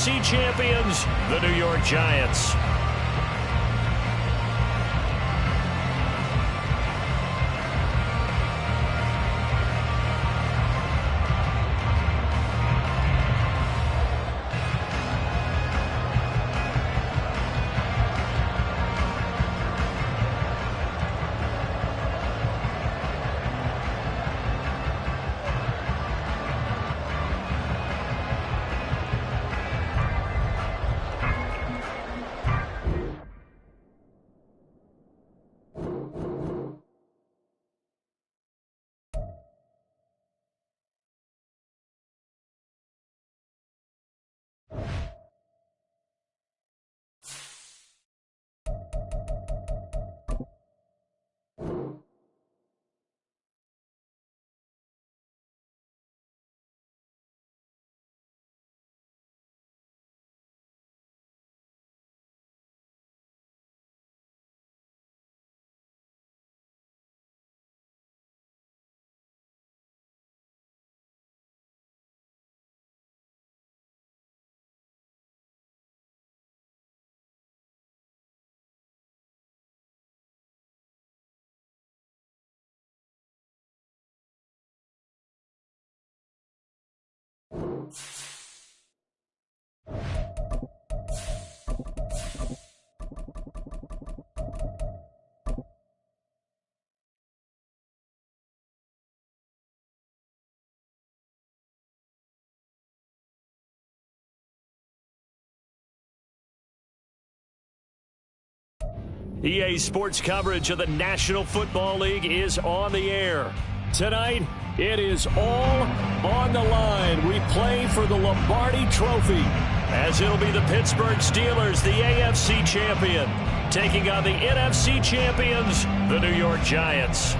AFC champions, the New York Giants. EA Sports coverage of the National Football League is on the air. Tonight, it is all on the line. We play for the Lombardi Trophy, as it'll be the Pittsburgh Steelers, the AFC champion, taking on the NFC champions, the New York Giants.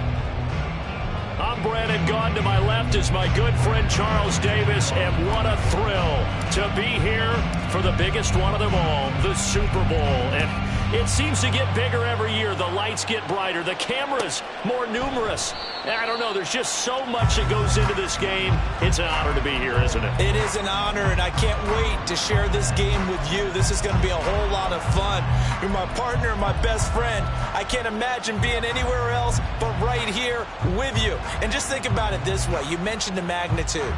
I'm Brandon Gaudin. To my left is my good friend Charles Davis, and what a thrill to be here for the biggest one of them all, the Super Bowl. And it seems to get bigger every year. The lights get brighter. The cameras more numerous. I don't know. There's just so much that goes into this game. It's an honor to be here, isn't it? It is an honor, and I can't wait to share this game with you. This is going to be a whole lot of fun. You're my partner, my best friend. I can't imagine being anywhere else but right here with you. And just think about it this way. You mentioned the magnitude.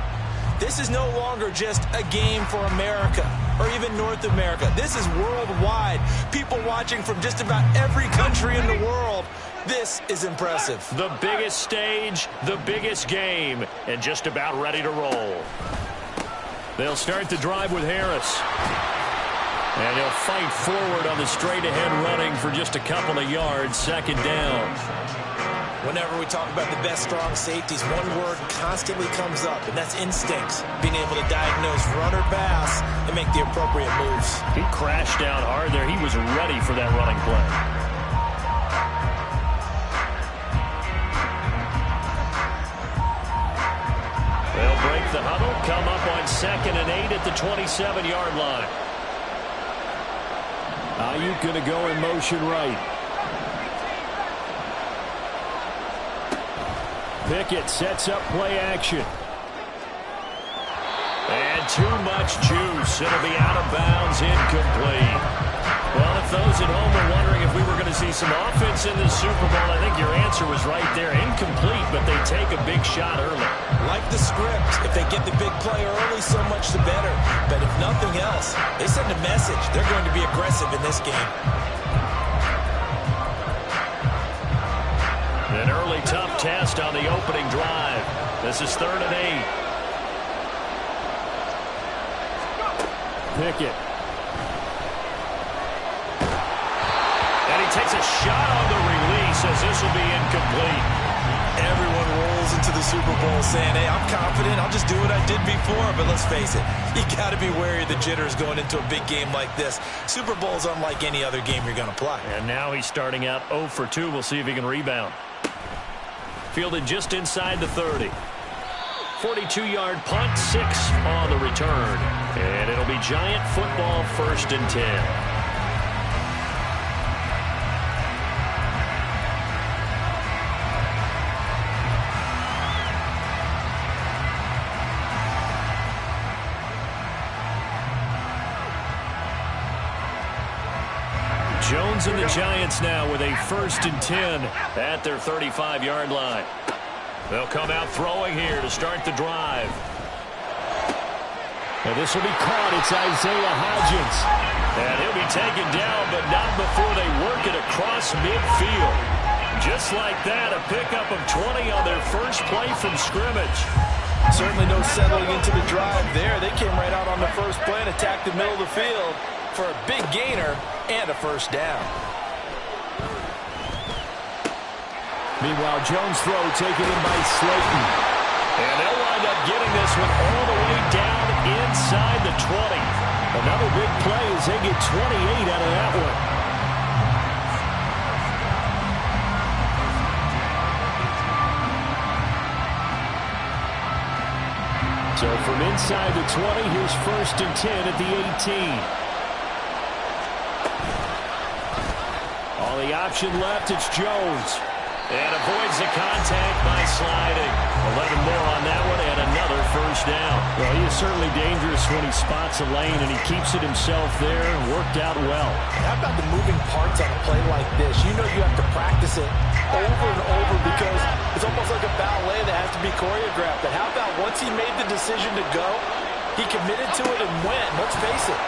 This is no longer just a game for America or even North America. This is worldwide. People watching from just about every country in the world. This is impressive. The biggest stage, the biggest game, and just about ready to roll. They'll start the drive with Harris. And he'll fight forward on the straight-ahead running for just a couple of yards, second down. Whenever we talk about the best strong safeties, one word constantly comes up, and that's instincts. Being able to diagnose run or pass and make the appropriate moves. He crashed down hard there. He was ready for that running play. They'll break the huddle, come up on 2nd and 8 at the 27-yard line. Ayuk going to go in motion right. Pickett sets up play action. And too much juice. It'll be out of bounds, incomplete. Well, if those at home are wondering if we were going to see some offense in the Super Bowl, I think your answer was right there. Incomplete, but they take a big shot early. Like the script, if they get the big play early, so much the better. But if nothing else, they send a message. They're going to be aggressive in this game. An early tough test on the opening drive. This is 3rd and 8. Pickett. And he takes a shot on the release as this will be incomplete. Everyone rolls into the Super Bowl saying, hey, I'm confident. I'll just do what I did before. But let's face it, you got to be wary of the jitters going into a big game like this. Super Bowl is unlike any other game you're going to play. And now he's starting out 0 for 2. We'll see if he can rebound. Fielded just inside the 30. 42-yard punt, 6 on the return. And it'll be Giant football, 1st and 10. Jones and the Giants now with a 1st and 10 at their 35-yard line. They'll come out throwing here to start the drive. And this will be caught. It's Isaiah Hodgins. And he'll be taken down, but not before they work it across midfield. Just like that, a pickup of 20 on their first play from scrimmage. Certainly no settling into the drive there. They came right out on the first play and attacked the middle of the field for a big gainer and a 1st down. Meanwhile, Jones' throw taken in by Slayton. And they'll wind up getting this one all the way down inside the 20. Another big play as they get 28 out of that one. So from inside the 20, here's 1st and 10 at the 18. On the option left, it's Jones. And avoids the contact by sliding. 11 more on that one and another 1st down. Well, he is certainly dangerous when he spots a lane, and he keeps it himself there. Worked out well. How about the moving parts on a play like this? You know you have to practice it over and over because it's almost like a ballet that has to be choreographed. But how about once he made the decision to go, he committed to it and went. Let's face it,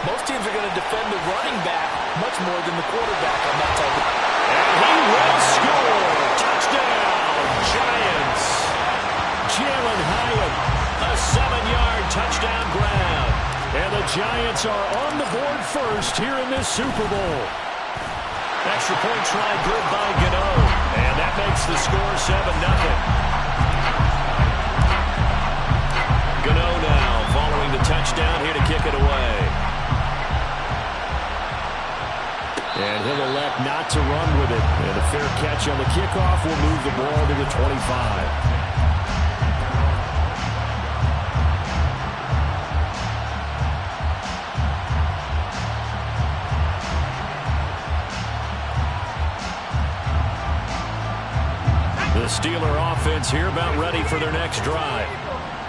most teams are going to defend the running back much more than the quarterback on that type of. And he will score. Touchdown, Giants. Jalen Hyatt, a 7-yard touchdown grab. And the Giants are on the board first here in this Super Bowl. Extra point try good by Gano. And that makes the score 7-0. Gano now following the touchdown here to kick it away. And he'll elect not to run with it. And a fair catch on the kickoff will move the ball to the 25. The Steeler offense here about ready for their next drive.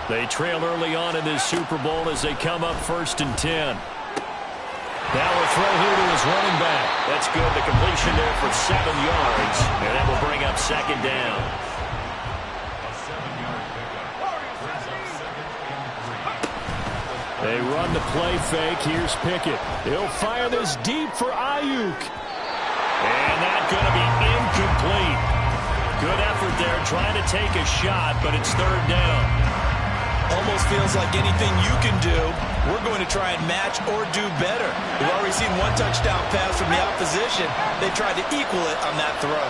They trail early on in this Super Bowl as they come up 1st and 10. Now a throw here to his running back. That's good. The completion there for 7 yards. And that will bring up 2nd down. They run the play fake. Here's Pickett. He'll fire this deep for Ayuk. And that's going to be incomplete. Good effort there trying to take a shot, but it's 3rd down. Almost feels like anything you can do, we're going to try and match or do better. We've already seen one touchdown pass from the opposition. They tried to equal it on that throw.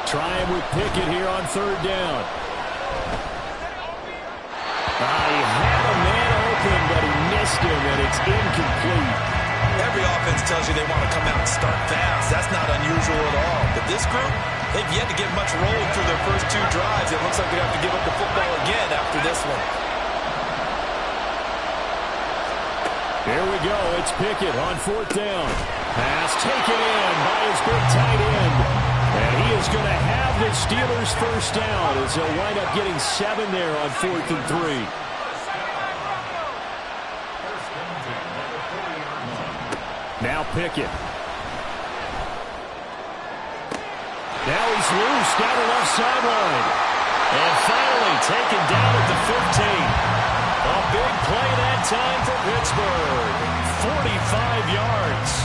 Trying with Pickett here on 3rd down. He had a man open, but he missed him, and it's incomplete. Every offense tells you they want to come out and start fast. That's not unusual at all. But this group, they've yet to get much rolling through their first 2 drives. It looks like they have to give up the football again after this one. Here we go. It's Pickett on 4th down. Pass taken in by his big tight end. And he is going to have the Steelers' 1st down as they'll wind up getting 7 there on 4th and 3. Now Pickett. Now he's loose down the left sideline. And finally taken down at the 15. A big play that time for Pittsburgh. 45 yards.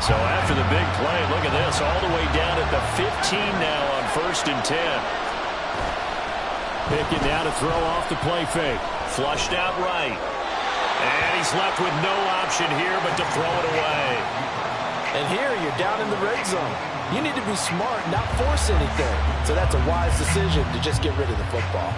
So after the big play, look at this, all the way down at the 15 now on 1st and 10. Pickett now to throw off the play fake. Flushed out right. And he's left with no option here but to throw it away. And here you're down in the red zone. You need to be smart, not force anything. So that's a wise decision to just get rid of the football.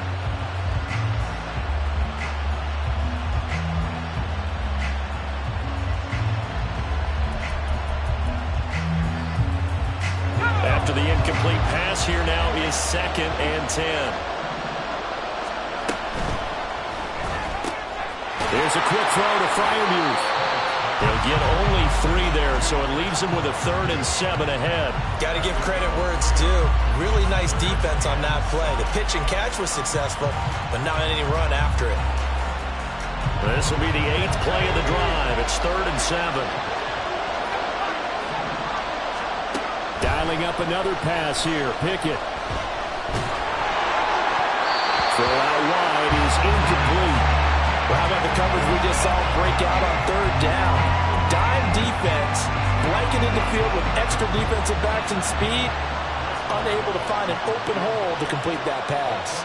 After the incomplete pass, here now is 2nd and 10. There's a quick throw to Freiermuth. They'll get only 3 there, so it leaves them with a 3rd and 7 ahead. Got to give credit where it's due. Really nice defense on that play. The pitch and catch was successful, but not any run after it. This will be the 8th play of the drive. It's 3rd and 7. Dialing up another pass here. Pickett. Throw out wide is incomplete. Well, how about the coverage we just saw break out on 3rd down? Dime defense, blanketed the field with extra defensive backs and speed, unable to find an open hole to complete that pass.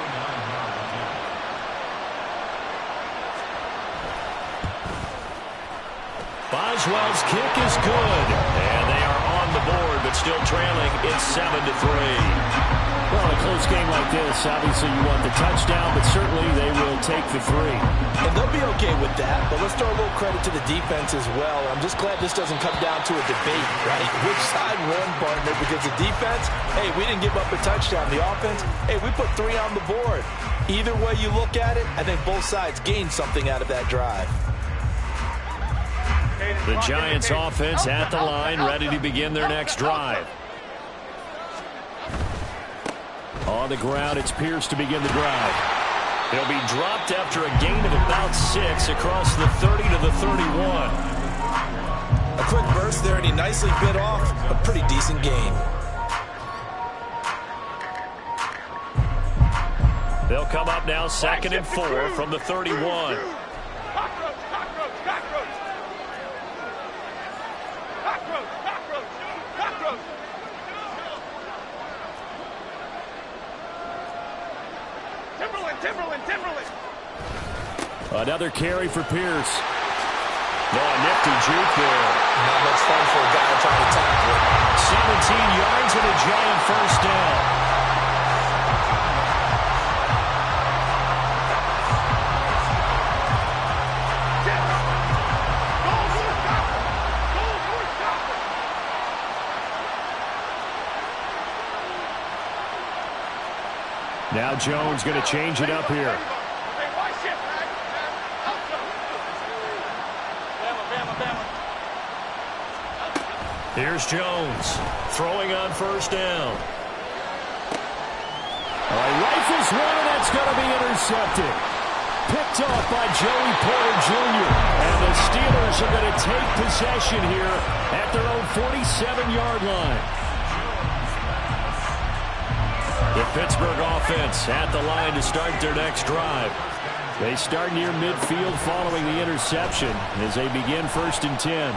Boswell's kick is good, and they are on the board, but still trailing. It's 7-3. Well, in a close game like this, obviously you want the touchdown, but certainly they will take the 3. And they'll be okay with that, but let's throw a little credit to the defense as well. I'm just glad this doesn't come down to a debate, right? Which side won, partner? Because the defense, hey, we didn't give up a touchdown. The offense, hey, we put 3 on the board. Either way you look at it, I think both sides gained something out of that drive. The Giants offense at the line, ready to begin their next drive. On the ground, it's Pierce to begin the drive. He'll be dropped after a gain of about 6 across the 30 to the 31. A quick burst there, and he nicely bit off a pretty decent gain. They'll come up now 2nd and 4 from the 31. Another carry for Pierce. Oh, nifty juke there. Not much fun for a guy trying to tackle it. 17 yards and a giant first down. Now Jones going to change it up here. Here's Jones throwing on 1st down. All right, rifles one, and that's going to be intercepted. Picked off by Joey Porter Jr. And the Steelers are going to take possession here at their own 47-yard line. The Pittsburgh offense at the line to start their next drive. They start near midfield following the interception as they begin 1st and 10.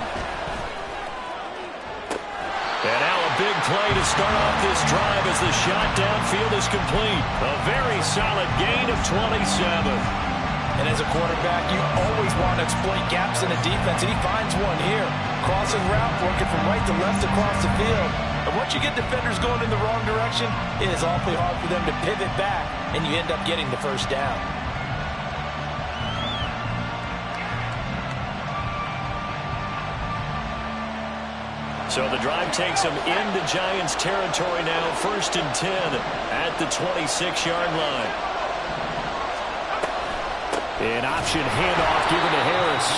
And now a big play to start off this drive as the shot downfield is complete. A very solid gain of 27. And as a quarterback, you always want to exploit gaps in the defense, and he finds one here. Crossing route, working from right to left across the field. And once you get defenders going in the wrong direction, it is awfully hard for them to pivot back, and you end up getting the 1st down. So the drive takes them into Giants territory now, 1st and 10 at the 26-yard line. An option handoff given to Harris.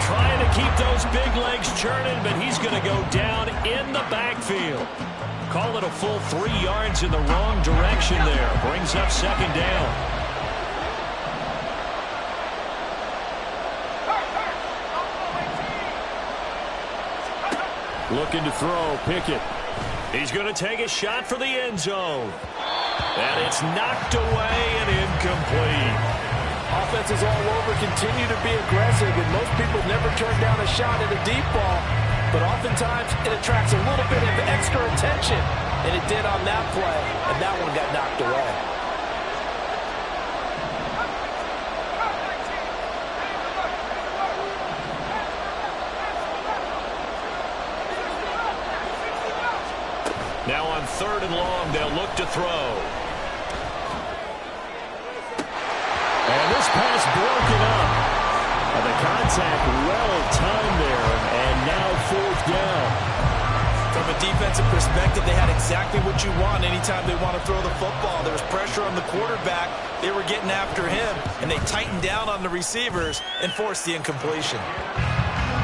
Trying to keep those big legs churning, but he's going to go down in the backfield. Call it a full 3 yards in the wrong direction there. Brings up 2nd down. Looking to throw, Pickett. He's going to take a shot for the end zone. And it's knocked away and incomplete. Offenses all over continue to be aggressive, and most people never turn down a shot at a deep ball. But oftentimes, it attracts a little bit of extra attention. And it did on that play, and that one got knocked away. Now on 3rd and long, they'll look to throw. And this pass broken up. And the contact well timed there, and now 4th down. From a defensive perspective, they had exactly what you want anytime they want to throw the football. There was pressure on the quarterback. They were getting after him, and they tightened down on the receivers and forced the incompletion.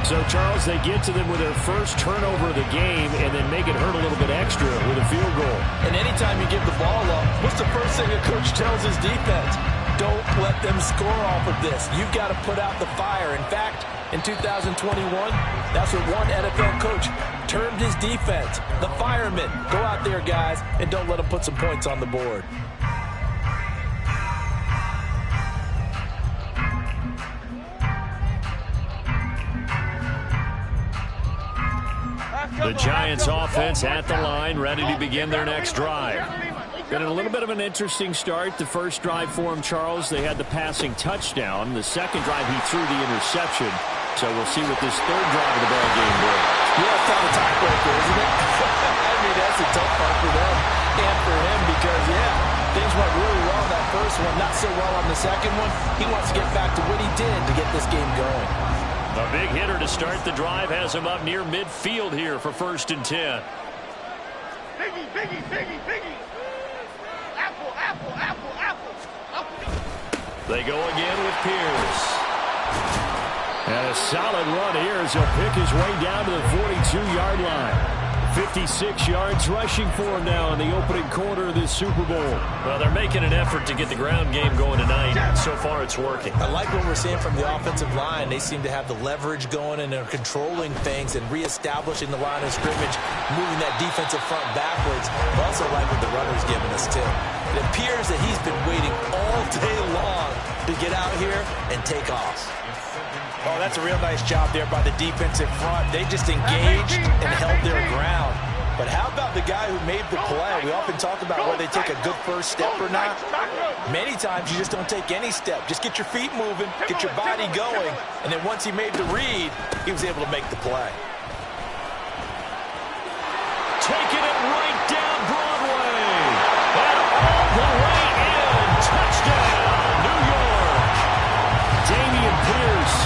So, Charles, they get to them with their first turnover of the game and then make it hurt a little bit extra with a field goal. And anytime you give the ball up, what's the first thing a coach tells his defense? Don't let them score off of this. You've got to put out the fire. In fact, in 2021, that's what one NFL coach termed his defense. The firemen. Go out there, guys, and don't let them put some points on the board. The Giants offense at the line, ready to begin their next drive. Been a little bit of an interesting start. The first drive for him, Charles, they had the passing touchdown. The second drive, he threw the interception. So we'll see what this third drive of the ball game brings. Yeah, it's kind of a tiebreaker, isn't it? I mean, that's a tough part for them and for him because, yeah, things went really well in that first one, not so well on the second one. He wants to get back to what he did to get this game going. A big hitter to start the drive has him up near midfield here for 1st and 10. Biggie, biggie, biggie, biggie. Apple, apple, apple, apple, apple. They go again with Pierce. And a solid run here as he'll pick his way down to the 42-yard line. 56 yards rushing for him now in the opening quarter of this Super Bowl. Well, they're making an effort to get the ground game going tonight. So far, it's working. I like what we're seeing from the offensive line. They seem to have the leverage going and they're controlling things and reestablishing the line of scrimmage, moving that defensive front backwards. I also like what the runner's giving us, too. It appears that he's been waiting all day long to get out here and take off. Oh, that's a real nice job there by the defensive front. They just engaged and held their ground. But how about the guy who made the play? We often talk about whether they take a good first step or not. Many times you just don't take any step. Just get your feet moving, get your body going, and then once he made the read, he was able to make the play. Taking it right down Broadway. And all the way in. Touchdown, New York. Dameon Pierce,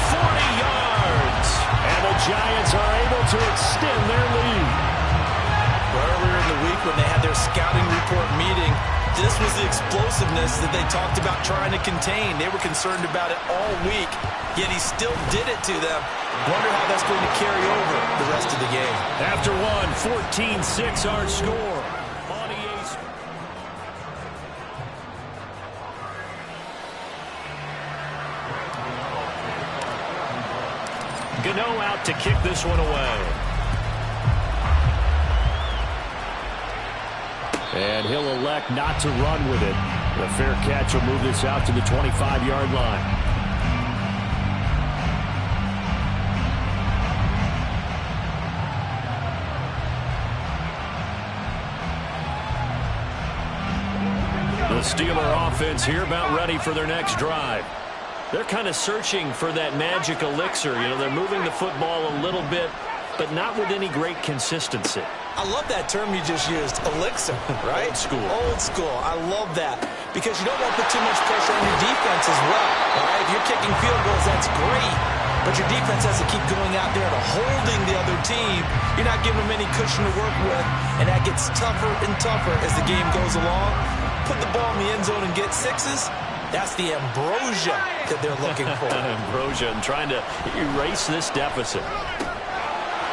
40 yards. And the Giants are able to extend their lead. Earlier in the week when they had their scouting report meeting, this was the explosiveness that they talked about trying to contain. They were concerned about it all week, yet he still did it to them. Wonder how that's going to carry over the rest of the game. After one, 14-6 our score. On EA Gano out to kick this one away. And he'll elect not to run with it. The fair catch will move this out to the 25-yard line. The Steeler offense here about ready for their next drive. They're kind of searching for that magic elixir. You know, they're moving the football a little bit, but not with any great consistency. I love that term you just used, elixir, right? Old school. Old school. I love that because you don't want to put too much pressure on your defense as well. All right? If you're kicking field goals, that's great, but your defense has to keep going out there and holding the other team. You're not giving them any cushion to work with, and that gets tougher and tougher as the game goes along. Put the ball in the end zone and get sixes. That's the ambrosia that they're looking for. Ambrosia and trying to erase this deficit.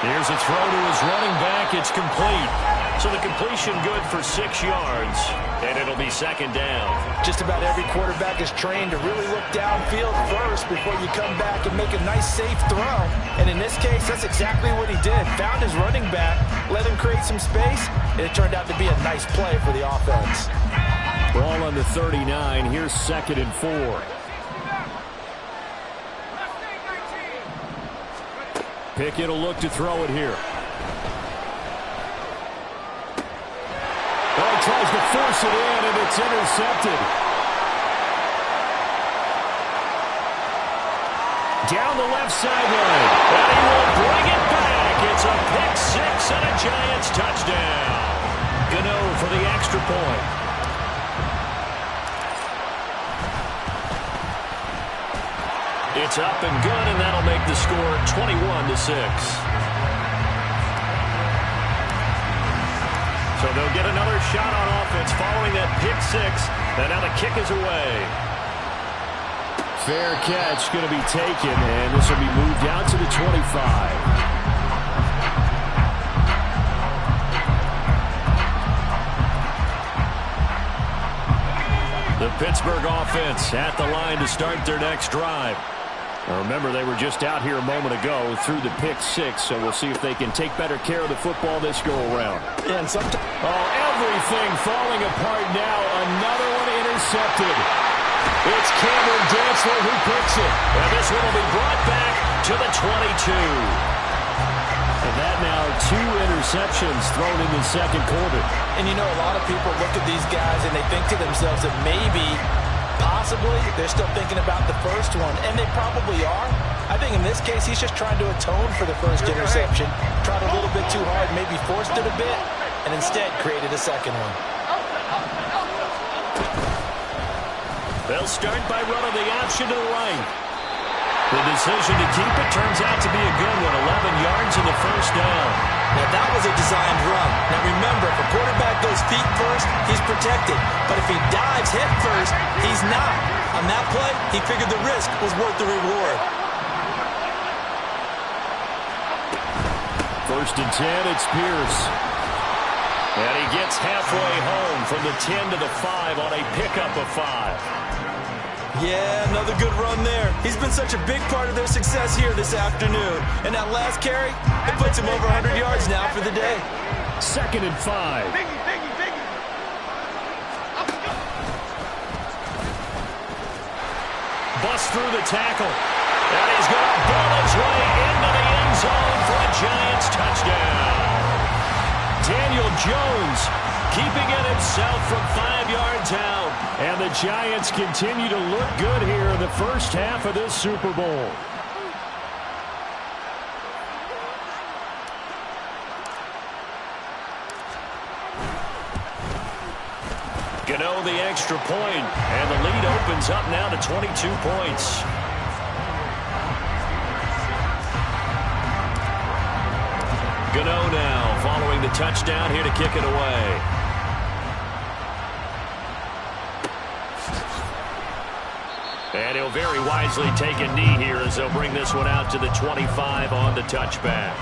Here's a throw to his running back. It's complete. So the completion good for 6 yards, and it'll be second down. Just about every quarterback is trained to really look downfield first before you come back and make a nice, safe throw. And in this case, that's exactly what he did. Found his running back, let him create some space, and it turned out to be a nice play for the offense. Ball on the 39. Here's 2nd and 4. Pickett will look to throw it here. Oh, he tries to force it in, and it's intercepted. Down the left sideline. And he will bring it back. It's a pick six and a Giants touchdown. Gano for the extra point. It's up and good, and that'll make the score 21-6. So they'll get another shot on offense following that pick six, and now the kick is away. fair catch going to be taken, and this will be moved out to the 25. The Pittsburgh offense at the line to start their next drive. Now remember, they were just out here a moment ago through the pick six, so we'll see if they can take better care of the football this go-around. Yeah, and sometimes... Oh, everything falling apart now. Another one intercepted. It's Cameron Dantzler who picks it. And this one will be brought back to the 22. And that now 2 interceptions thrown in the second quarter. And you know, a lot of people look at these guys and they think to themselves that maybe, possibly, they're still thinking about the first one. And they probably are. I think in this case, he's just trying to atone for the first interception. Tried a little bit too hard, maybe forced it a bit, and instead created a second one. They'll start by running the option to the right. The decision to keep it turns out to be a good one. 11 yards in the first down. Now, that was a designed run. Now, remember, if a quarterback goes feet first, he's protected. But if he dives head first, he's not. On that play, he figured the risk was worth the reward. First and 10, it's Pierce. And he gets halfway home from the 10 to the 5 on a pickup of 5. Yeah, another good run there. He's been such a big part of their success here this afternoon. And that last carry, it puts him over 100 yards now for the day. Second and 5. Bust through the tackle. And he's going to ball his way into the end zone for a Giants touchdown. Daniel Jones keeping it himself from 5 yards out. And the Giants continue to look good here in the first half of this Super Bowl. Gano the extra point, and the lead opens up now to 22 points. Gano now following the touchdown here to kick it away. And he'll very wisely take a knee here as they'll bring this one out to the 25 on the touchback.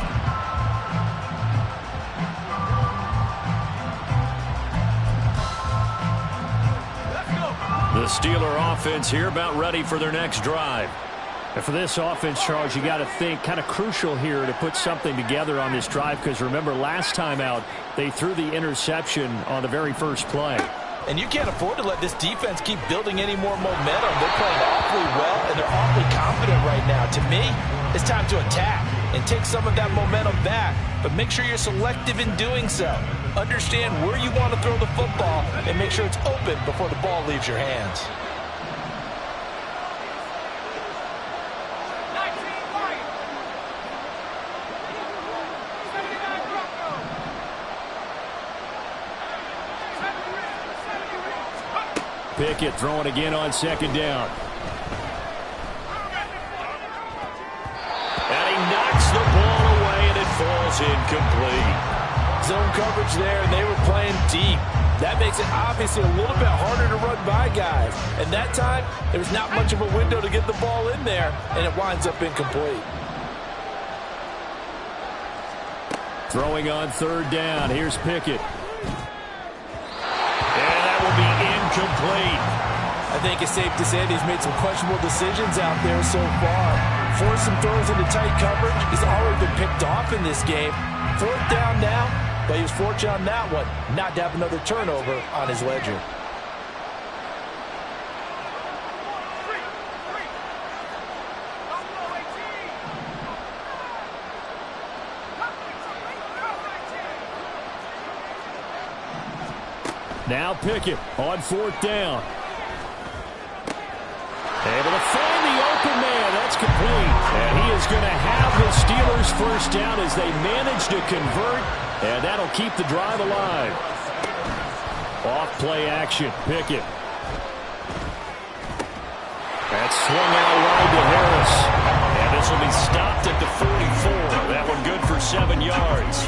The Steeler offense here about ready for their next drive. And for this offense, Charles, you got to think kind of crucial here to put something together on this drive, because remember last time out they threw the interception on the very first play. And you can't afford to let this defense keep building any more momentum. They're playing awfully well, and they're awfully confident right now. To me, it's time to attack and take some of that momentum back. But make sure you're selective in doing so. Understand where you want to throw the football and make sure it's open before the ball leaves your hands. Pickett throwing again on second down. And he knocks the ball away, and it falls incomplete. Zone coverage there, and they were playing deep. That makes it obviously a little bit harder to run by guys. And that time, there was not much of a window to get the ball in there, and it winds up incomplete. Throwing on third down. Here's Pickett. And that will be incomplete. I think it's safe to say that he's made some questionable decisions out there so far. Forced some throws into tight coverage. He's already been picked off in this game. Fourth down now, but he was fortunate on that one not to have another turnover on his ledger. Now Pickett on fourth down. Able to find the open man. That's complete. And he is going to have the Steelers first down as they manage to convert. And that'll keep the drive alive. Off play action. Pickett. That's swung out wide to Harris. And this will be stopped at the 44. That one good for 7 yards.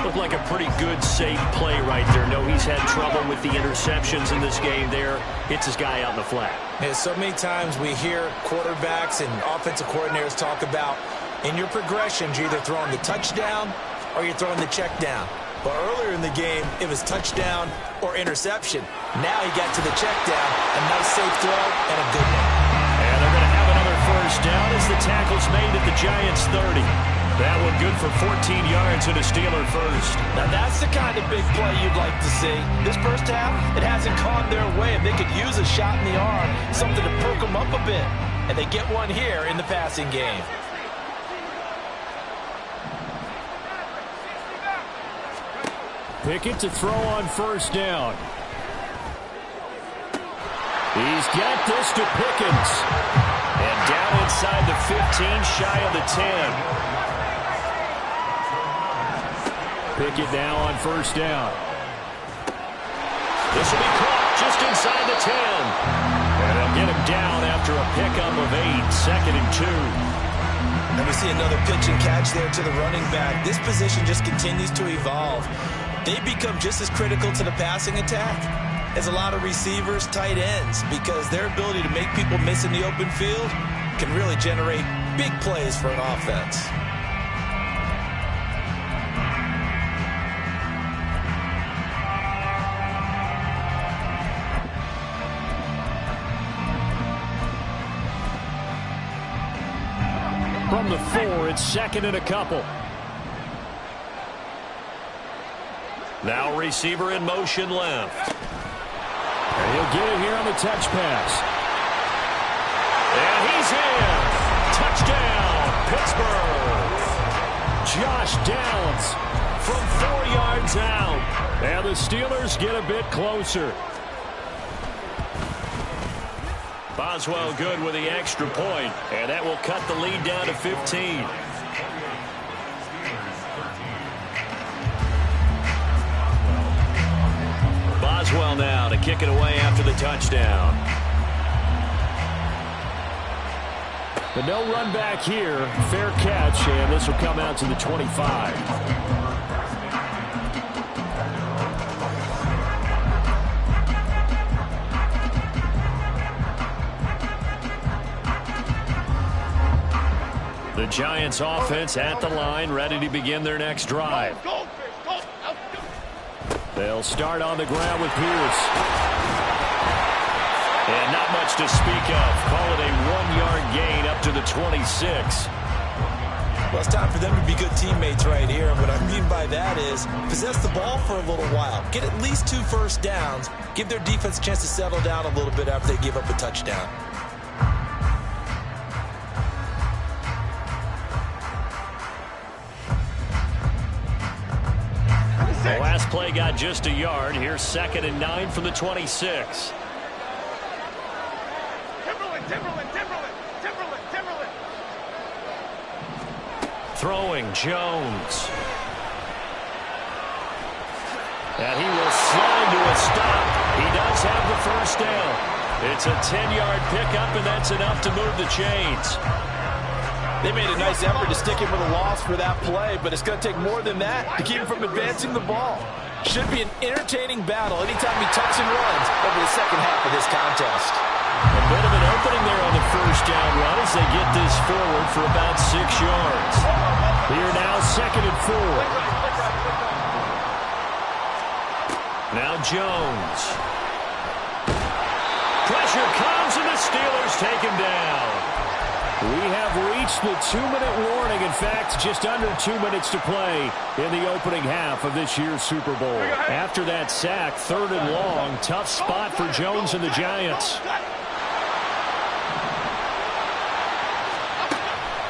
Looked like a pretty good, safe play right there. No, he's had trouble with the interceptions in this game there. Hits his guy out in the flat. Yeah, so many times we hear quarterbacks and offensive coordinators talk about in your progressions, you're either throwing the touchdown or you're throwing the check down. But earlier in the game, it was touchdown or interception. Now he got to the check down, a nice safe throw, and a good one. And they're going to have another first down as the tackle's made at the Giants' 30. That one good for 14 yards and a Steeler first. Now that's the kind of big play you'd like to see. This first half, it hasn't gone their way. If they could use a shot in the arm, something to perk them up a bit. And they get one here in the passing game. Pickett to throw on first down. He's got this to Pickens. And down inside the 15, shy of the 10. Pickett now on first down. This will be caught just inside the 10. And they'll get him down after a pickup of 8, 2nd and 2. And we see another pitch and catch there to the running back. This position just continues to evolve. They become just as critical to the passing attack as a lot of receivers, tight ends, because their ability to make people miss in the open field can really generate big plays for an offense. From the 4, it's 2nd and a couple. Now receiver in motion left. And he'll get it here on the touch pass. And he's in. Touchdown, Pittsburgh. Josh Downs from 4 yards out. And the Steelers get a bit closer. Boswell good with the extra point, and that will cut the lead down to 15. Boswell now to kick it away after the touchdown. But no run back here. Fair catch, and this will come out to the 25. The Giants offense at the line, ready to begin their next drive. They'll start on the ground with Pierce. And not much to speak of. Call it a 1-yard gain up to the 26. Well, it's time for them to be good teammates right here. And what I mean by that is possess the ball for a little while. Get at least 2 first downs. Give their defense a chance to settle down a little bit after they give up a touchdown. The last play got just a yard. Here's 2nd and 9 from the 26. Timberland. Throwing Jones. And he will slide to a stop. He does have the first down. It's a 10-yard pickup, and that's enough to move the chains. They made a nice effort to stick him with a loss for that play, but it's going to take more than that to keep him from advancing the ball. Should be an entertaining battle anytime he tucks and runs over the second half of this contest. A bit of an opening there on the first down run as they get this forward for about 6 yards. Here now, 2nd and 4. Now Jones. Pressure comes, and the Steelers take him down. We have reached the 2-minute warning. In fact, just under 2 minutes to play in the opening half of this year's Super Bowl. After that sack, 3rd and long, tough spot for Jones and the Giants.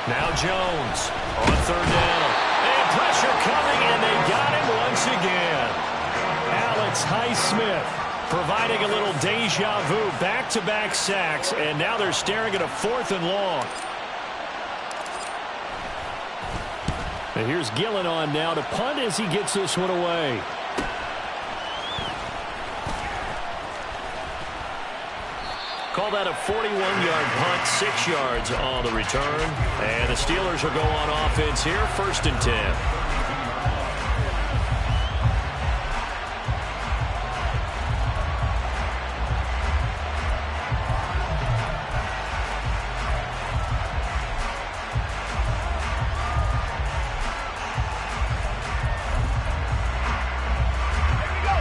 Now Jones on 3rd down. And pressure coming, and they got him once again. Alex Highsmith providing a little deja vu, back-to-back sacks, and now they're staring at a 4th and long. And here's Gillen on now to punt as he gets this one away. Call that a 41-yard punt, 6 yards on the return. And the Steelers will go on offense here, 1st and 10.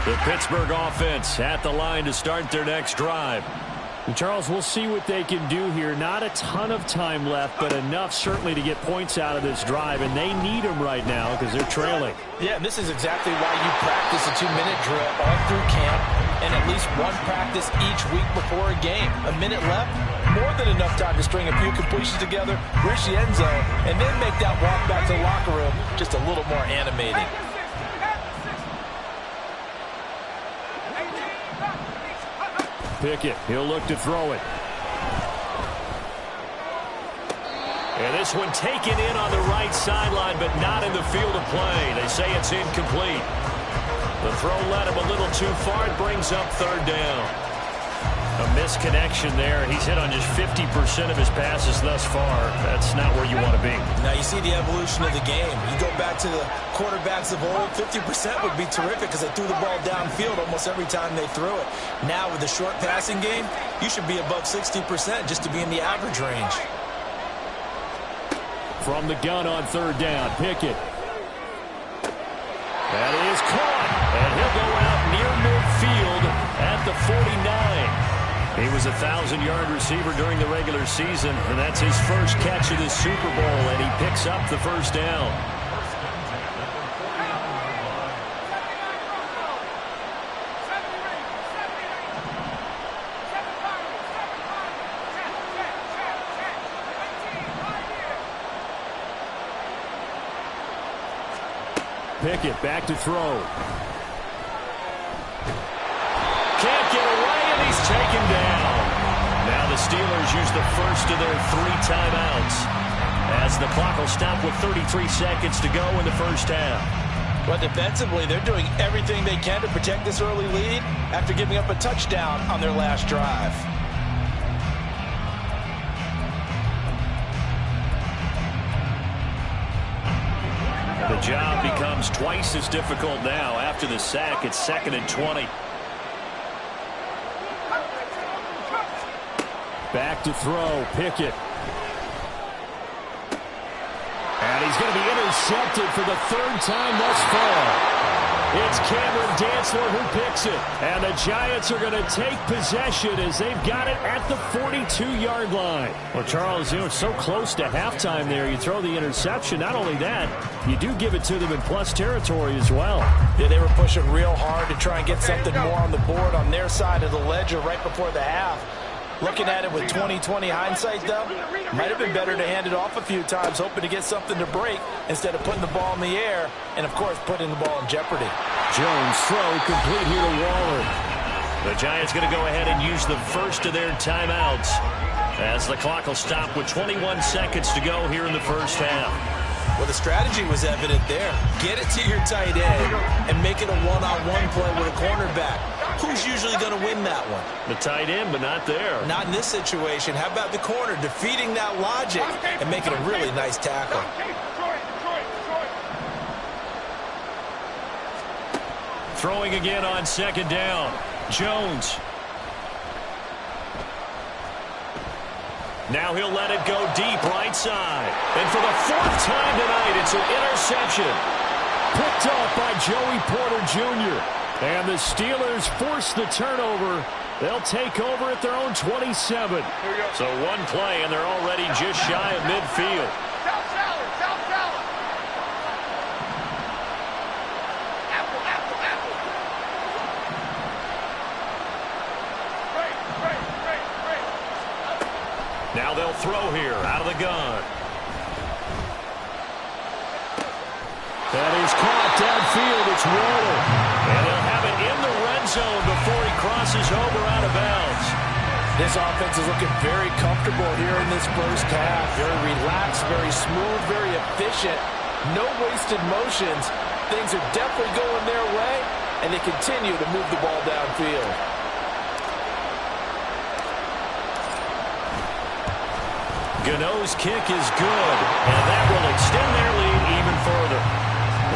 The Pittsburgh offense at the line to start their next drive. And Charles, we'll see what they can do here. Not a ton of time left, but enough certainly to get points out of this drive, and they need them right now because they're trailing. Yeah, and this is exactly why you practice a 2-minute drill all through camp and at least one practice each week before a game. A minute left, more than enough time to string a few completions together, reach the end zone, and then make that walk back to the locker room just a little more animating. Pickett, he'll look to throw it. And this one taken in on the right sideline, but not in the field of play. They say it's incomplete. The throw led him a little too far. It brings up third down. A misconnection there. He's hit on just 50% of his passes thus far. That's not where you want to be. Now you see the evolution of the game. You go back to the quarterbacks of old, 50% would be terrific because they threw the ball downfield almost every time they threw it. Now with the short passing game, you should be above 60% just to be in the average range. From the gun on third down, Pickett. That is caught, and he'll go out near midfield at the 49. He was a 1,000-yard receiver during the regular season, and that's his first catch of the Super Bowl, and he picks up the first down. Pickett back to throw. Can't get away, and he's taken down. Now the Steelers use the first of their 3 timeouts as the clock will stop with 33 seconds to go in the first half. But defensively, they're doing everything they can to protect this early lead after giving up a touchdown on their last drive. The job becomes twice as difficult now. After the sack, it's 2nd and 20. Back to throw, Pickett. And he's going to be intercepted for the 3rd time thus far. It's Cameron Dantzler who picks it. And the Giants are going to take possession as they've got it at the 42-yard line. Well, Charles, it's so close to halftime there. You throw the interception. Not only that, you do give it to them in plus territory as well. Yeah, they were pushing real hard to try and get something more on the board on their side of the ledger right before the half. Looking at it with 20/20 hindsight, though, might have been better to hand it off a few times, hoping to get something to break instead of putting the ball in the air and, of course, putting the ball in jeopardy. Jones throw complete here to Waller. The Giants going to go ahead and use the first of their timeouts as the clock will stop with 21 seconds to go here in the first half. Well, the strategy was evident there. Get it to your tight end and make it a one-on-one play with a cornerback. Who's usually going to win that one? The tight end, but not there. Not in this situation. How about the corner defeating that logic and making a really nice tackle? Throwing again on 2nd down. Jones. Now he'll let it go deep right side. And for the 4th time tonight, it's an interception. Picked off by Joey Porter Jr. And the Steelers force the turnover. They'll take over at their own 27. So one play, and they're already just shy of midfield. South salad, South salad. Apple, apple, apple. Great. Now they'll throw here out of the gun. That is caught downfield. It's Waller. And they'll have it in the red zone before he crosses over out of bounds. This offense is looking very comfortable here in this first half. Very relaxed, very smooth, very efficient. No wasted motions. Things are definitely going their way, and they continue to move the ball downfield. Gano's kick is good, and that will extend their lead even further.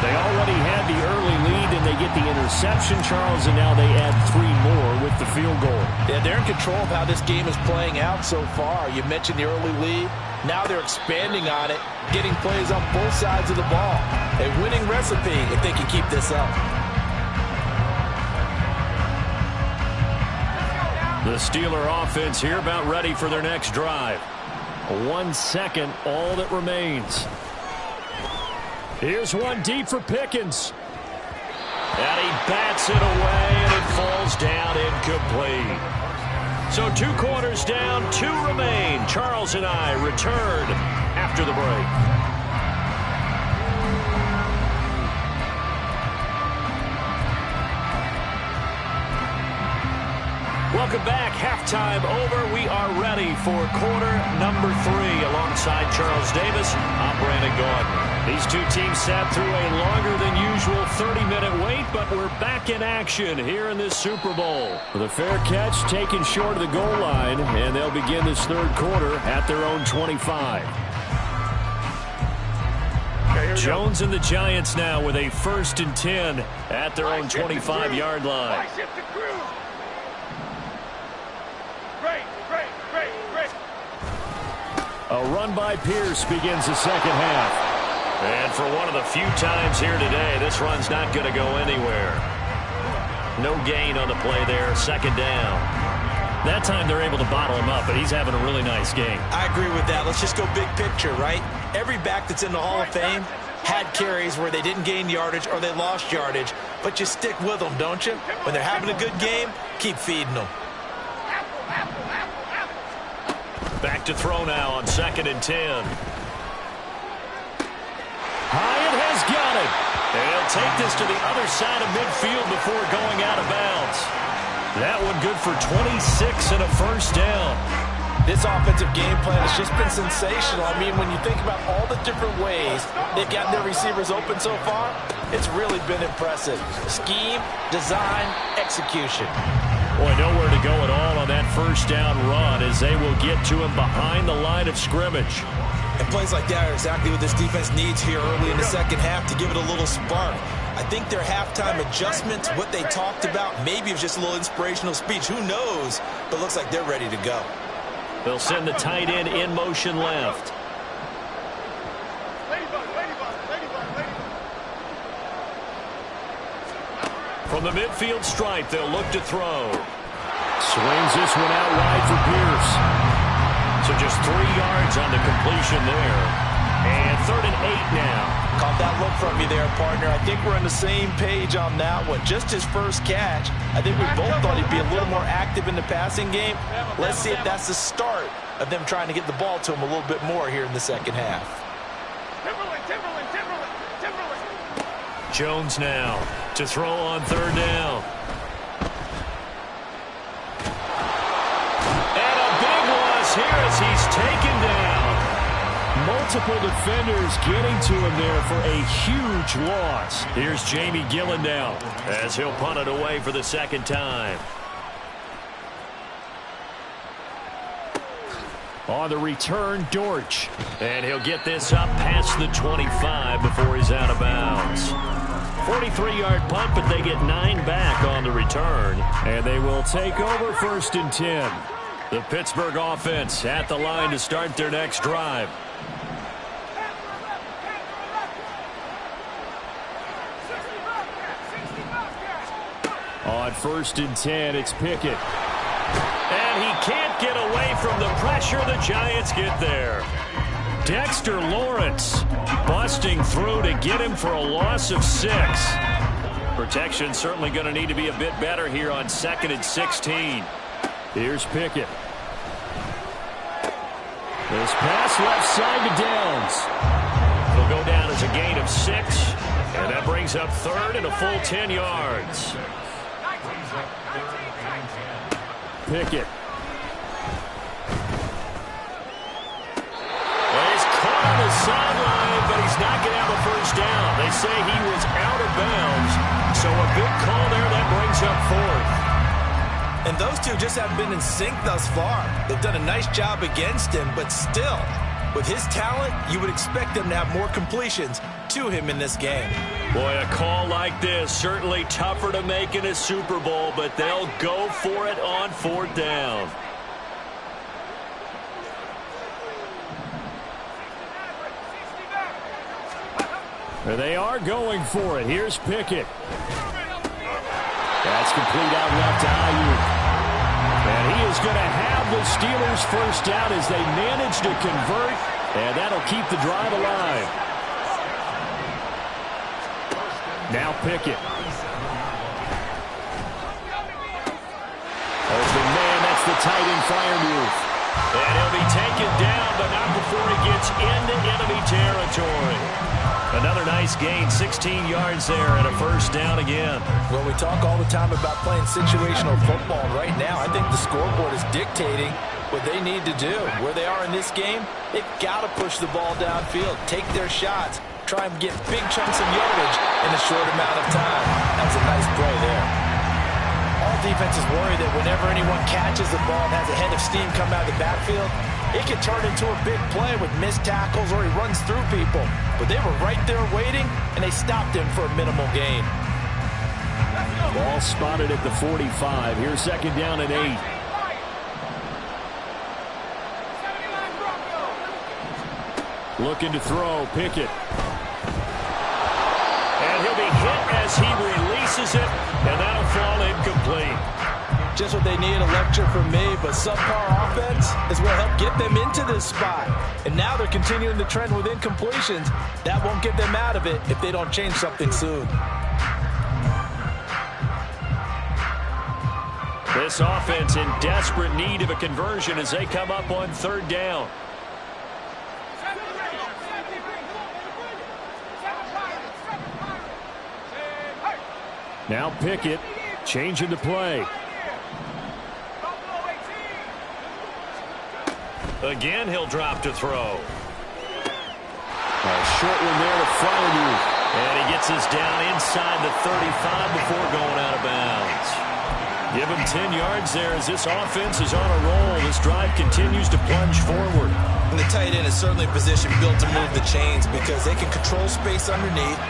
They already had the early lead, and they get the interception, Charles, and now they add 3 more with the field goal. Yeah, they're in control of how this game is playing out so far. You mentioned the early lead. Now they're expanding on it, getting plays on both sides of the ball. A winning recipe if they can keep this up. The Steeler offense here about ready for their next drive. 1 second, all that remains. Here's one deep for Pickens. And he bats it away, and it falls down incomplete. So 2 quarters down, 2 remain. Charles and I return after the break. Welcome back. Halftime over. We are ready for quarter number 3. Alongside Charles Davis, I'm Brandon Gaudin. These 2 teams sat through a longer than usual 30-minute wait, but we're back in action here in this Super Bowl. With a fair catch taken short of the goal line, and they'll begin this 3rd quarter at their own 25. Jones and the Giants now with a 1st and 10 at their own 25-yard line. A run by Pierce begins the 2nd half. And for one of the few times here today, this run's not going to go anywhere. No gain on the play there, 2nd down. That time they're able to bottle him up, but he's having a really nice game. I agree with that. Let's just go big picture, right? Every back that's in the Hall of Fame had carries where they didn't gain yardage or they lost yardage, but you stick with them, don't you? When they're having a good game, keep feeding them. Back to throw now on 2nd and 10. Hyatt has got it. And he'll take this to the other side of midfield before going out of bounds. That one good for 26 and a 1st down. This offensive game plan has just been sensational. I mean, when you think about all the different ways they've gotten their receivers open so far, it's really been impressive. Scheme, design, execution. Boy, nowhere to go at all on that 1st down run as they will get to him behind the line of scrimmage. And plays like that are exactly what this defense needs here early in the 2nd half to give it a little spark. I think their halftime adjustments, what they talked about, maybe it was just a little inspirational speech. Who knows? But it looks like they're ready to go. They'll send the tight end in motion left. From the midfield stripe, they'll look to throw. Swings this one out wide for Pierce. So just 3 yards on the completion there. And 3rd and 8 now. Caught that look from you there, partner. I think we're on the same page on that one. Just his first catch. I think we both thought he'd be a little more active in the passing game. Let's see if that's the start of them trying to get the ball to him a little bit more here in the 2nd half. Timberland. Jones now to throw on 3rd down. And a big loss here as he's taken down. Multiple defenders getting to him there for a huge loss. Here's Jamie Gillen now as he'll punt it away for the 2nd time. On the return, Dortch. And he'll get this up past the 25 before he's out of bounds. 43-yard punt, but they get 9 back on the return. And they will take over 1st and 10. The Pittsburgh offense at the line to start their next drive. On 1st and 10, it's Pickett. And he can't get away from the pressure. The Giants get there. Dexter Lawrence busting through to get him for a loss of 6. Protection certainly going to need to be a bit better here on 2nd and 16. Here's Pickett. This pass left side to Downs. It'll go down as a gain of 6. And that brings up 3rd and a full 10 yards. Pickett. Well, he's caught on the sideline, but he's not going to have a 1st down. They say he was out of bounds. So a big call there that brings up 4th. And those two just haven't been in sync thus far. They've done a nice job against him, but still, with his talent, you would expect them to have more completions to him in this game. Boy, a call like this, certainly tougher to make in a Super Bowl, but they'll go for it on 4th down. They are going for it. Here's Pickett. That's complete out left to Ayuk. And he is going to have the Steelers first down as they manage to convert, and that'll keep the drive alive. Now Pickett. Open man, that's the tight end fire move. And he'll be taken down, but not before he gets into enemy territory. Another nice gain, 16 yards there, and a first down again. Well, we talk all the time about playing situational football. Right now, I think the scoreboard is dictating what they need to do. Where they are in this game, they've got to push the ball downfield, take their shots, try and get big chunks of yardage in a short amount of time. That's a nice play there. All defenses worry that whenever anyone catches the ball and has a head of steam come out of the backfield, it can turn into a big play with missed tackles or he runs through people. But they were right there waiting, and they stopped him for a minimal gain. Ball spotted at the 45. Here's second down and 8. Looking to throw, Pickett. And he'll be hit as he releases it, and that'll fall incomplete. Just what they need, a lecture from me, but subpar offense is what helped get them into this spot. And now they're continuing the trend with incompletions. That won't get them out of it if they don't change something soon. This offense in desperate need of a conversion as they come up on third down. Now Pickett changing the play. Again, he'll drop to throw. A short one there to Freiermuth. And he gets us down inside the 35 before going out of bounds. Give him 10 yards there as this offense is on a roll. This drive continues to plunge forward. And the tight end is certainly a position built to move the chains because they can control space underneath.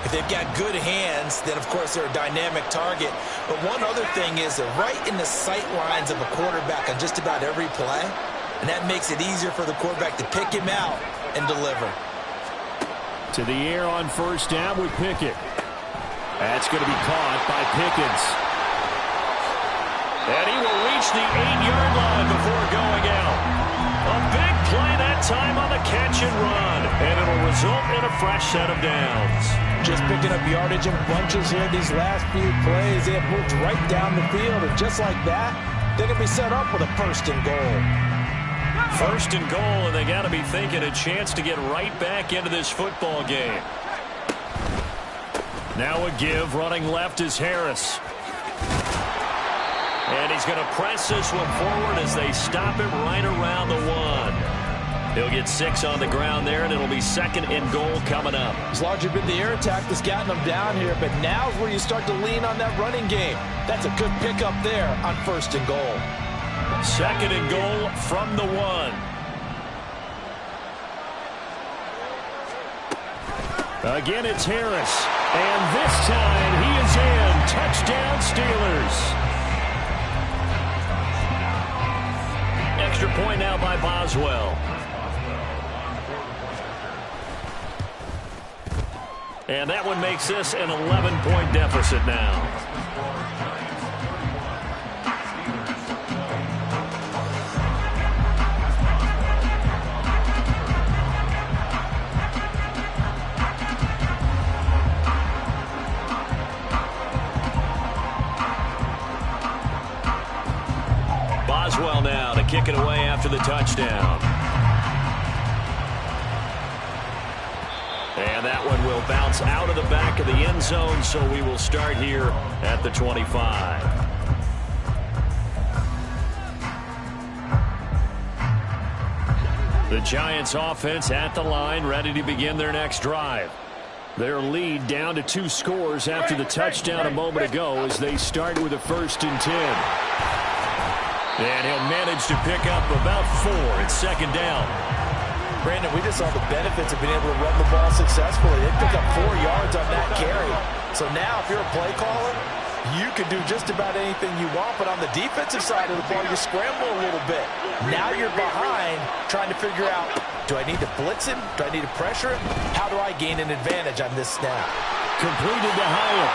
If they've got good hands, then, of course, they're a dynamic target. But one other thing is they're right in the sight lines of a quarterback on just about every play. And that makes it easier for the quarterback to pick him out and deliver. To the air on first down with Pickett. That's going to be caught by Pickens. And he will reach the 8-yard line before going out. A big play that time on the catch and run. And it'll result in a fresh set of downs. Just picking up yardage in bunches here these last few plays. They have moved right down the field. And just like that, they're going to be set up with a first and goal. First and goal, and they got to be thinking a chance to get right back into this football game. Now a give, running left is Harris. And he's going to press this one forward as they stop him right around the 1. He'll get 6 on the ground there, and it'll be second and goal coming up. It's largely been the air attack that's gotten them down here, but now's where you start to lean on that running game. That's a good pickup there on first and goal. Second and goal from the 1. Again, it's Harris. And this time he is in. Touchdown, Steelers. Extra point now by Boswell. And that one makes this an 11-point deficit now. Boswell now to kick it away after the touchdown. And that one will bounce out of the back of the end zone, so we will start here at the 25. The Giants offense at the line, ready to begin their next drive. Their lead down to 2 scores after the touchdown a moment ago as they start with a 1st and 10. And he'll manage to pick up about 4. It's second down. Brandon, we just saw the benefits of being able to run the ball successfully. They pick up 4 yards on that carry. So now if you're a play caller, you can do just about anything you want. But on the defensive side of the ball, you scramble a little bit. Now you're behind trying to figure out, do I need to blitz him? Do I need to pressure him? How do I gain an advantage on this snap? Completed to Hyatt.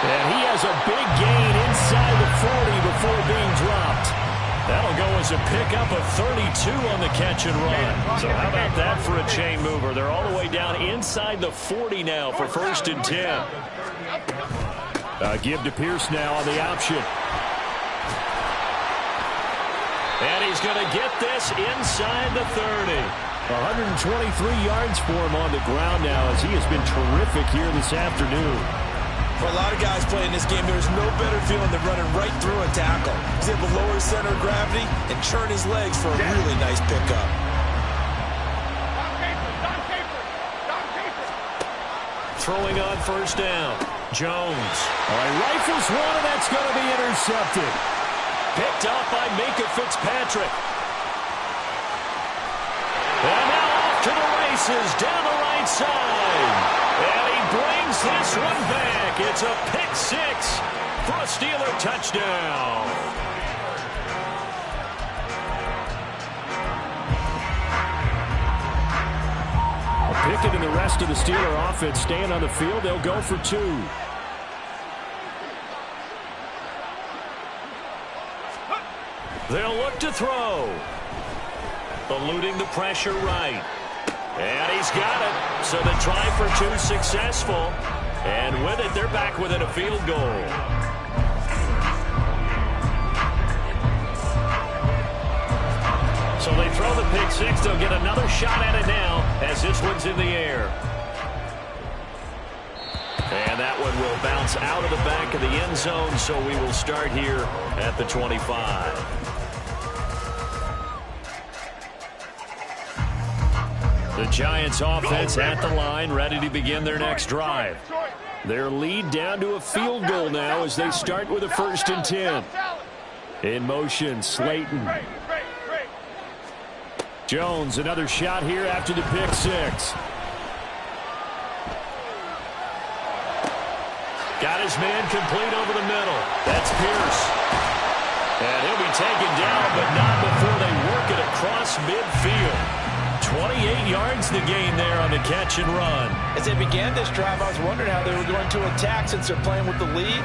And he has a big gain inside the 40 before being dropped. That'll go as a pickup of 32 on the catch and run. So how about that for a chain mover? They're all the way down inside the 40 now for 1st and 10. Give to Pierce now on the option. And he's going to get this inside the 30. 123 yards for him on the ground now as he has been terrific here this afternoon. For a lot of guys playing this game, there's no better feeling than running right through a tackle. He's able to lower his center of gravity and churn his legs for a really nice pickup. Throwing on 1st down. Jones. All right, rifles one, and that's going to be intercepted. Picked up by Minkah Fitzpatrick. And now off to the races down the right side. And he brings this one back. It's a pick 6 for a Steeler touchdown. Pickett and the rest of the Steeler offense staying on the field. They'll go for 2. They'll look to throw. Eluding the pressure right. And he's got it. So the try for 2 successful. And with it, they're back within a field goal. So they throw the pick 6. They'll get another shot at it now as this one's in the air. And that one will bounce out of the back of the end zone, so we will start here at the 25. The Giants offense at the line, ready to begin their next drive. Their lead down to a field goal now as they start with a 1st and 10. In motion, Slayton. Jones, another shot here after the pick 6. Got his man complete over the middle. That's Pierce. And he'll be taken down, but not before they work it across midfield. 28 yards the gain there on the catch and run. As they began this drive, I was wondering how they were going to attack since they're playing with the lead.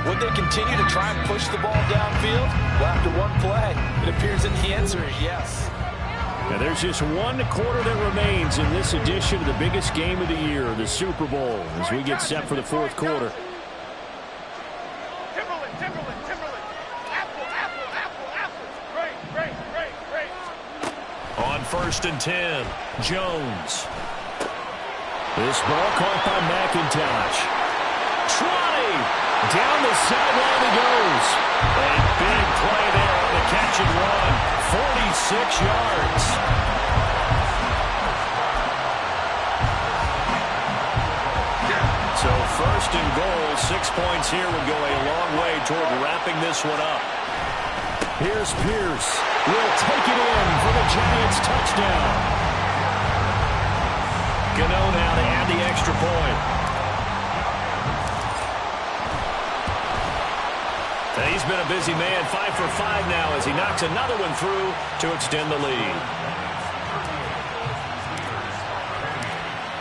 Would they continue to try and push the ball downfield? Well, after one play, it appears that the answer is yes. Now there's just 1 quarter that remains in this edition of the biggest game of the year, the Super Bowl, as we get set for the 4th quarter. On 1st and 10, Jones. This ball caught by McIntosh. Trotty! Down the sideline he goes. A big play there on the catch and run. 46 yards. So 1st and goal, 6 points here would go a long way toward wrapping this one up. Here's Pierce. Will take it in for the Giants touchdown. Gano now to add the extra point. And he's been a busy man, 5 for 5 now as he knocks another one through to extend the lead.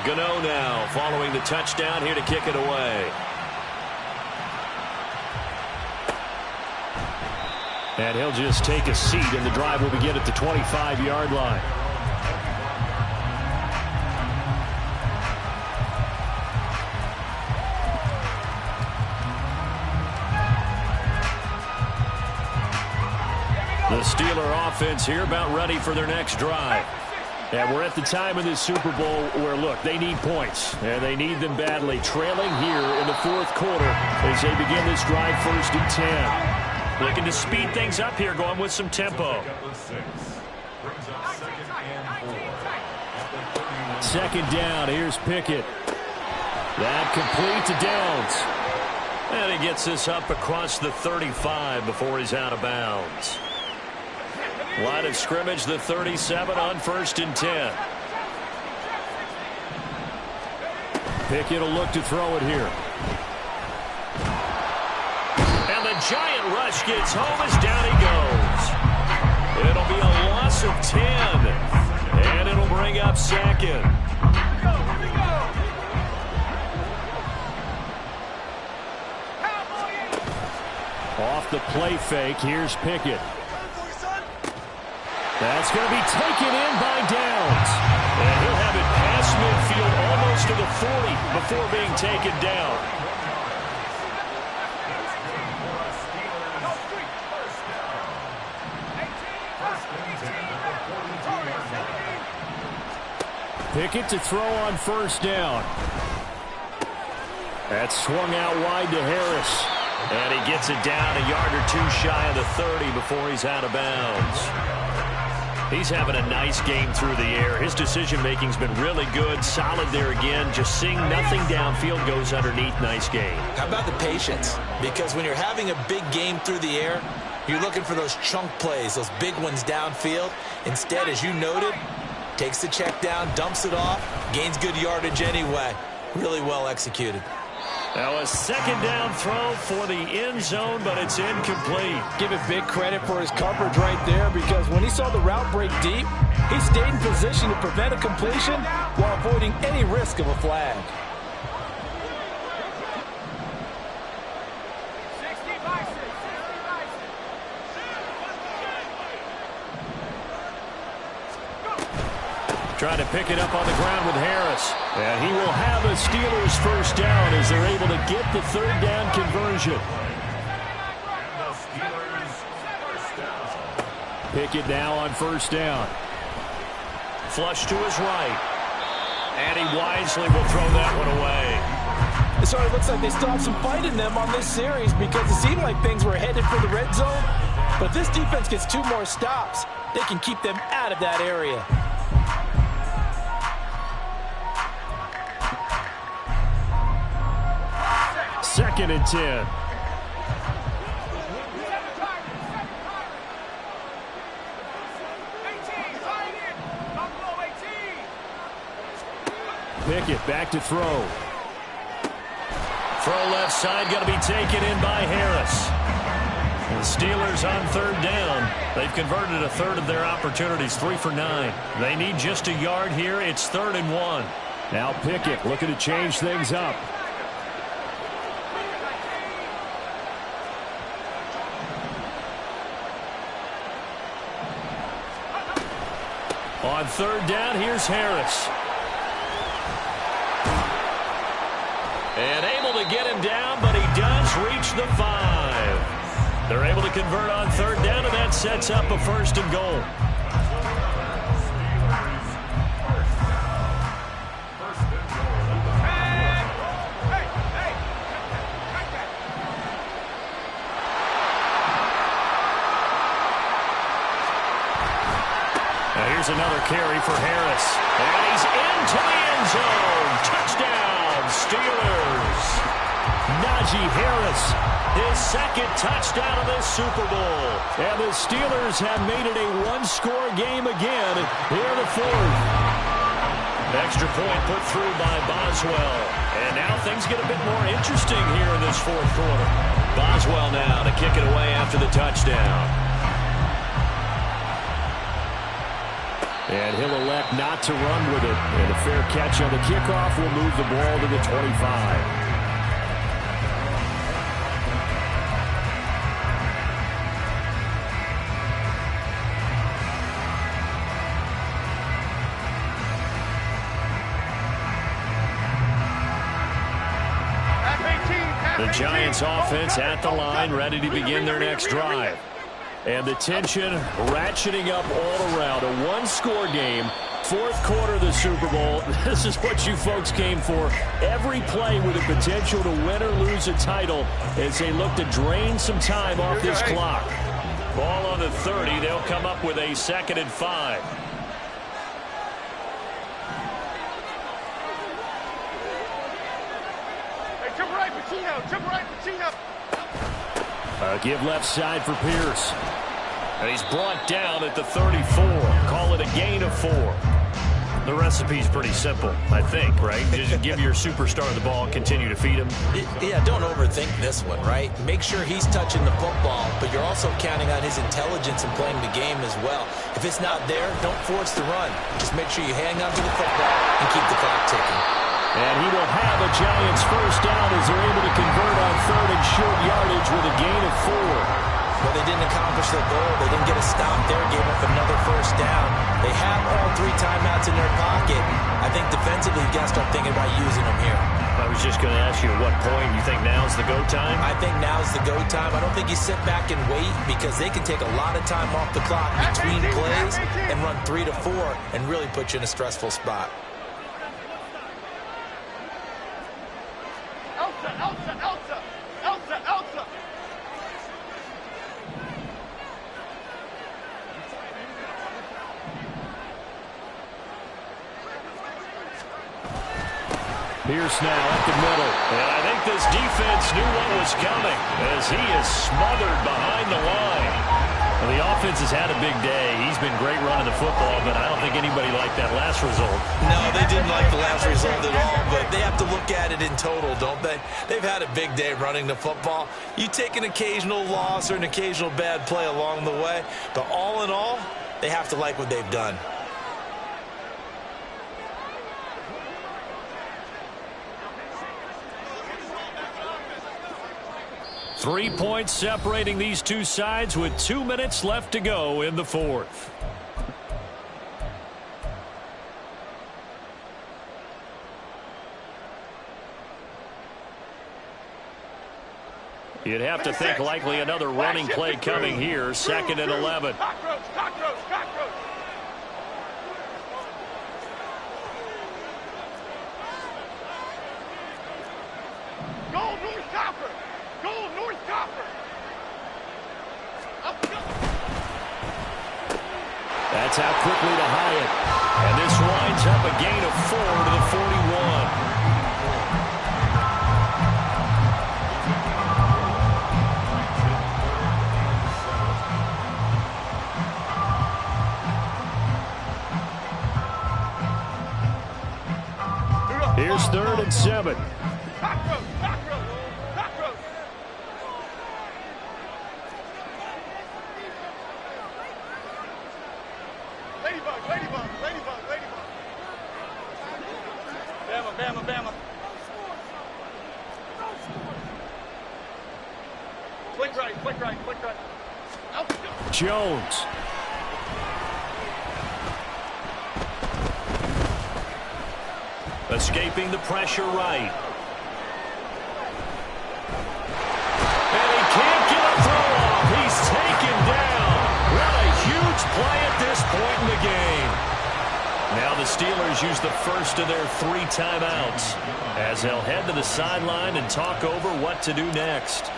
Gano now following the touchdown here to kick it away. And he'll just take a seat, and the drive will begin at the 25-yard line. The Steeler offense here about ready for their next drive. And we're at the time in this Super Bowl where, look, they need points, and they need them badly. Trailing here in the 4th quarter as they begin this drive 1st and 10. Looking to speed things up here, going with some tempo. 2nd down, here's Pickett. That complete to Downs. And he gets this up across the 35 before he's out of bounds. Line of scrimmage, the 37 on 1st and 10. Pickett will look to throw it here. And the giant rush gets home as down he goes. It'll be a loss of 10. And it'll bring up 2nd. Off the play fake, here's Pickett. That's going to be taken in by Downs. And he'll have it past midfield almost to the 40 before being taken down. Pickett to throw on first down. That's swung out wide to Harris. And he gets it down a yard or two shy of the 30 before he's out of bounds. He's having a nice game through the air. His decision-making's been really good. Solid there again. Just seeing nothing downfield, goes underneath. Nice game. How about the patience? Because when you're having a big game through the air, you're looking for those chunk plays, those big ones downfield. Instead, as you noted, takes the check down, dumps it off, gains good yardage anyway. Really well executed. Now a second down throw for the end zone, but it's incomplete. Give it big credit for his coverage right there, because when he saw the route break deep, he stayed in position to prevent a completion while avoiding any risk of a flag. Trying to pick it up on the ground with Harris. And he will have a Steelers first down as they're able to get the third down conversion. Pickett now on first down. Flush to his right. And he wisely will throw that one away. So it looks like they still have some fight in them on this series, because it seemed like things were headed for the red zone. But if this defense gets 2 more stops, they can keep them out of that area. Second and 10. Pickett back to throw. Throw left side, going to be taken in by Harris. The Steelers on third down. They've converted a third of their opportunities, 3 for 9. They need just a yard here. It's 3rd and 1. Now Pickett looking to change things up. On third down, here's Harris. And able to get him down, but he does reach the 5. They're able to convert on third down, and that sets up a 1st and goal. Here's another carry for Harris. And he's into the end zone. Touchdown, Steelers. Najee Harris, his 2nd touchdown of this Super Bowl. And the Steelers have made it a 1-score game again here in the 4th. Extra point put through by Boswell. And now things get a bit more interesting here in this 4th quarter. Boswell now to kick it away after the touchdown. And he'll elect not to run with it. And a fair catch on the kickoff will move the ball to the 25. The Giants offense at the line, ready to begin their next drive. And the tension ratcheting up all around. A 1-score game, 4th quarter of the Super Bowl. This is what you folks came for. Every play with the potential to win or lose a title as they look to drain some time off this clock. Ball on the 30. They'll come up with a 2nd and 5. Hey, jump right, Pacino. Jump right, Pacino. Give left side for Pierce. And he's brought down at the 34. Call it a gain of 4. The recipe's pretty simple, I think, right? Just give your superstar the ball and continue to feed him. Yeah, don't overthink this one, right? Make sure he's touching the football, but you're also counting on his intelligence in playing the game as well. If it's not there, don't force the run. Just make sure you hang on to the football and keep the clock ticking. And he will have a Giants first down as they're able to convert on 3rd and short yardage with a gain of Well, they didn't accomplish their goal. They didn't get a stop there, gave up another first down. They have all 3 timeouts in their pocket. I think defensively, you've got to start thinking about using them here. I was just going to ask you at what point you think now's the go time? I think now's the go time. I don't think you sit back and wait because they can take a lot of time off the clock between plays and run 3 to 4 and really put you in a stressful spot. Elsa. Pierce now up the middle. And I think this defense knew what was coming as he is smothered behind the line. Well, the offense has had a big day. He's been great running the football, but I don't think anybody liked that last result. No, they didn't like the last result at all, but they have to look at it in total, don't they? They've had a big day running the football. You take an occasional loss or an occasional bad play along the way, but all in all, they have to like what they've done. 3 points separating these two sides with 2 minutes left to go in the fourth. You'd have to think likely another running play coming here, 2nd and 11. Cockroach. Go North Copper. That's out quickly to Hyatt. And this winds up a gain of 4 to the 41. Here's 3rd and 7. Cockroach. Ladybug. Bama. Flick right. Jones. Escaping the pressure right. And he can't get a throw off. He's taken down. What a huge play at this point in the game. Now the Steelers use the first of their 3 timeouts as they'll head to the sideline and talk over what to do next.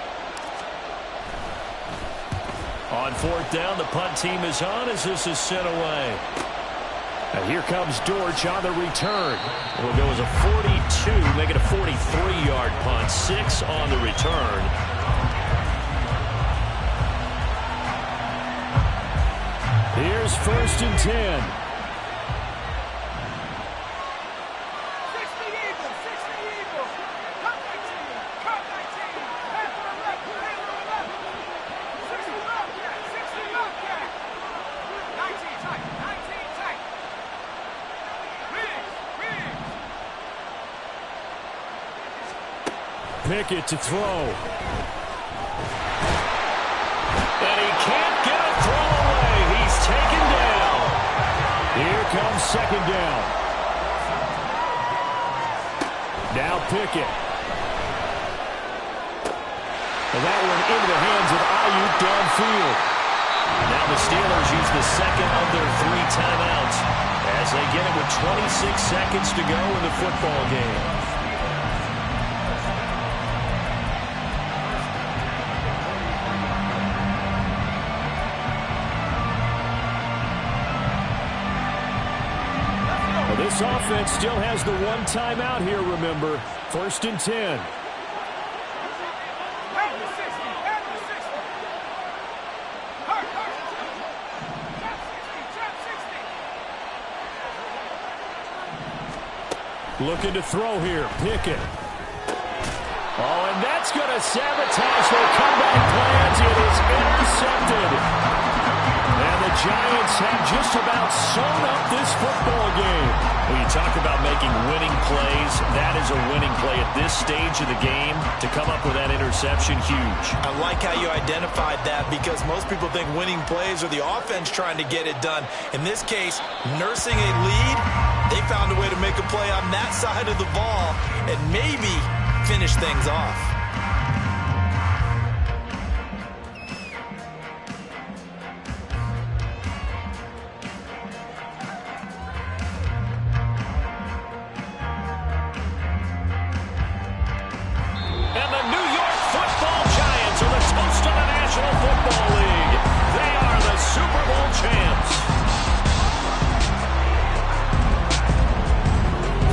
On 4th down, the punt team is on as this is sent away. And here comes Dortch on the return. It'll go as a 42, make it a 43-yard punt. 6 on the return. Here's 1st and 10. Pickett to throw. And he can't get a throw away. He's taken down. Here comes 2nd down. Now Pickett. And that one into the hands of Ayuk downfield. Now the Steelers use the 2nd of their 3 timeouts as they get it with 26 seconds to go in the football game. This offense still has the 1 timeout here, remember. 1st and 10. Looking to throw here. Pickett. Oh, and that's going to sabotage their comeback plans. It is intercepted. And the Giants have just about sewn up this football game. When you talk about making winning plays, that is a winning play at this stage of the game. To come up with that interception, huge. I like how you identified that because most people think winning plays are the offense trying to get it done. In this case, nursing a lead, they found a way to make a play on that side of the ball and maybe finish things off. And the New York Football Giants are the toast of the National Football League. They are the Super Bowl champs.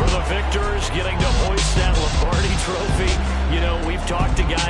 For the victors, getting to hoist that Lombardi trophy. You know, we've talked to guys